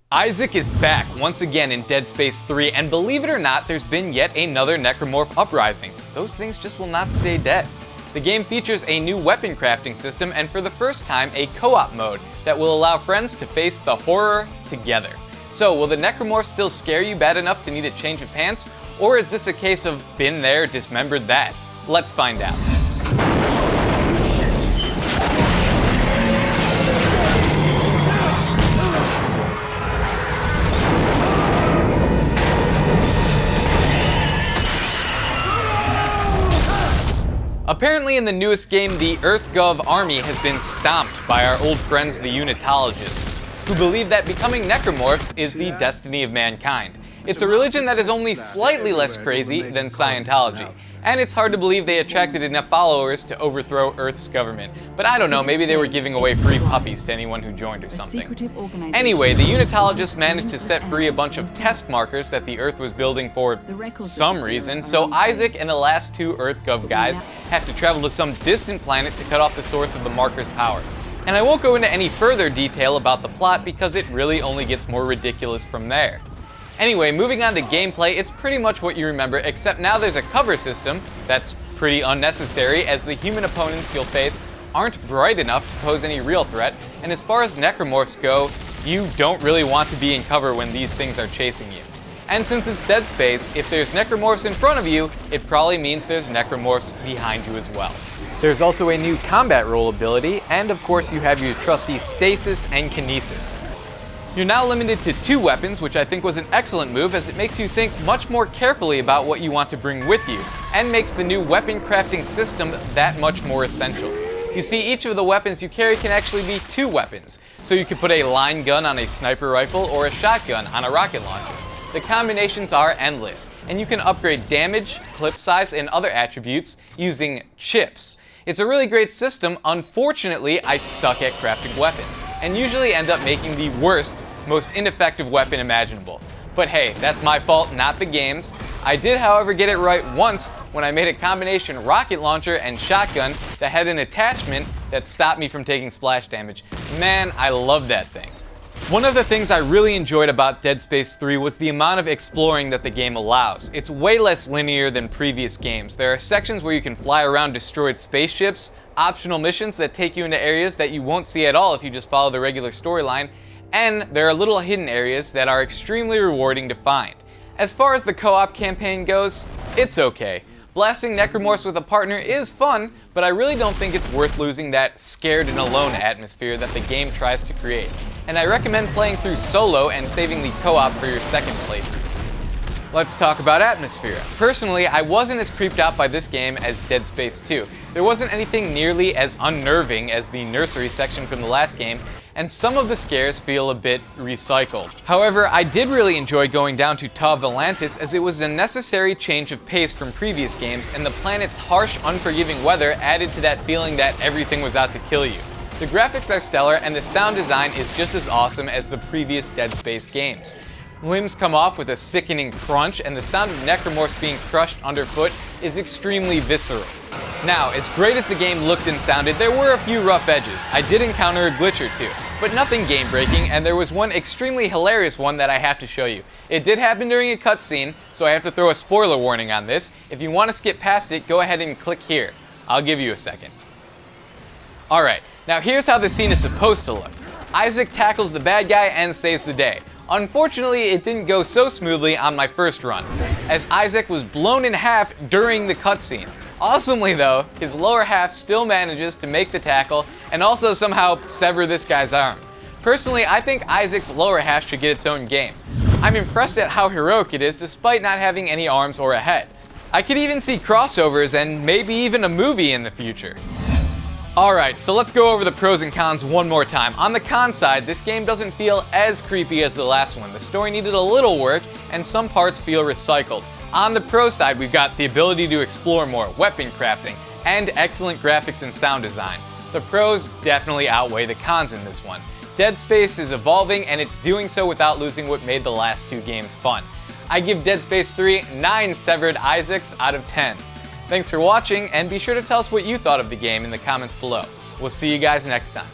Isaac is back once again in Dead Space 3, and believe it or not, there's been yet another necromorph uprising. Those things just will not stay dead. The game features a new weapon crafting system, and for the first time, a co-op mode that will allow friends to face the horror together. So, will the necromorph still scare you bad enough to need a change of pants, or is this a case of been there, dismembered that? Let's find out. Apparently in the newest game, the EarthGov army has been stomped by our old friends the Unitologists, who believe that becoming necromorphs is the destiny of mankind. It's a religion that is only slightly less crazy than Scientology, and it's hard to believe they attracted enough followers to overthrow Earth's government. But I don't know, maybe they were giving away free puppies to anyone who joined or something. Anyway, the Unitologists managed to set free a bunch of test markers that the Earth was building for some reason, so Isaac and the last two EarthGov guys have to travel to some distant planet to cut off the source of the marker's power. And I won't go into any further detail about the plot because it really only gets more ridiculous from there. Anyway, moving on to gameplay, it's pretty much what you remember, except now there's a cover system that's pretty unnecessary, as the human opponents you'll face aren't bright enough to pose any real threat, and as far as necromorphs go, you don't really want to be in cover when these things are chasing you. And since it's Dead Space, if there's necromorphs in front of you, it probably means there's necromorphs behind you as well. There's also a new combat roll ability, and of course you have your trusty stasis and kinesis. You're now limited to 2 weapons, which I think was an excellent move, as it makes you think much more carefully about what you want to bring with you, and makes the new weapon crafting system that much more essential. You see, each of the weapons you carry can actually be 2 weapons, so you could put a line gun on a sniper rifle or a shotgun on a rocket launcher. The combinations are endless, and you can upgrade damage, clip size, and other attributes using chips. It's a really great system. Unfortunately, I suck at crafting weapons, and usually end up making the worst, most ineffective weapon imaginable. But hey, that's my fault, not the game's. I did, however, get it right once when I made a combination rocket launcher and shotgun that had an attachment that stopped me from taking splash damage. Man, I love that thing. One of the things I really enjoyed about Dead Space 3 was the amount of exploring that the game allows. It's way less linear than previous games. There are sections where you can fly around destroyed spaceships, optional missions that take you into areas that you won't see at all if you just follow the regular storyline, and there are little hidden areas that are extremely rewarding to find. As far as the co-op campaign goes, it's okay. Blasting necromorphs with a partner is fun, but I really don't think it's worth losing that scared and alone atmosphere that the game tries to create. And I recommend playing through solo and saving the co-op for your second playthrough. Let's talk about atmosphere. Personally, I wasn't as creeped out by this game as Dead Space 2. There wasn't anything nearly as unnerving as the nursery section from the last game, and some of the scares feel a bit recycled. However, I did really enjoy going down to Ta Volantis, as it was a necessary change of pace from previous games, and the planet's harsh, unforgiving weather added to that feeling that everything was out to kill you. The graphics are stellar, and the sound design is just as awesome as the previous Dead Space games. Limbs come off with a sickening crunch, and the sound of necromorphs being crushed underfoot is extremely visceral. Now, as great as the game looked and sounded, there were a few rough edges. I did encounter a glitch or two, but nothing game-breaking, and there was one extremely hilarious one that I have to show you. It did happen during a cutscene, so I have to throw a spoiler warning on this. If you want to skip past it, go ahead and click here. I'll give you a second. Alright, now here's how the scene is supposed to look. Isaac tackles the bad guy and saves the day. Unfortunately, it didn't go so smoothly on my first run, as Isaac was blown in half during the cutscene. Awesomely though, his lower half still manages to make the tackle and also somehow sever this guy's arm. Personally, I think Isaac's lower half should get its own game. I'm impressed at how heroic it is despite not having any arms or a head. I could even see crossovers and maybe even a movie in the future. Alright, so let's go over the pros and cons one more time. On the con side, this game doesn't feel as creepy as the last one. The story needed a little work, and some parts feel recycled. On the pro side, we've got the ability to explore more, weapon crafting, and excellent graphics and sound design. The pros definitely outweigh the cons in this one. Dead Space is evolving, and it's doing so without losing what made the last 2 games fun. I give Dead Space 3 9 severed Isaacs out of 10. Thanks for watching, and be sure to tell us what you thought of the game in the comments below. We'll see you guys next time.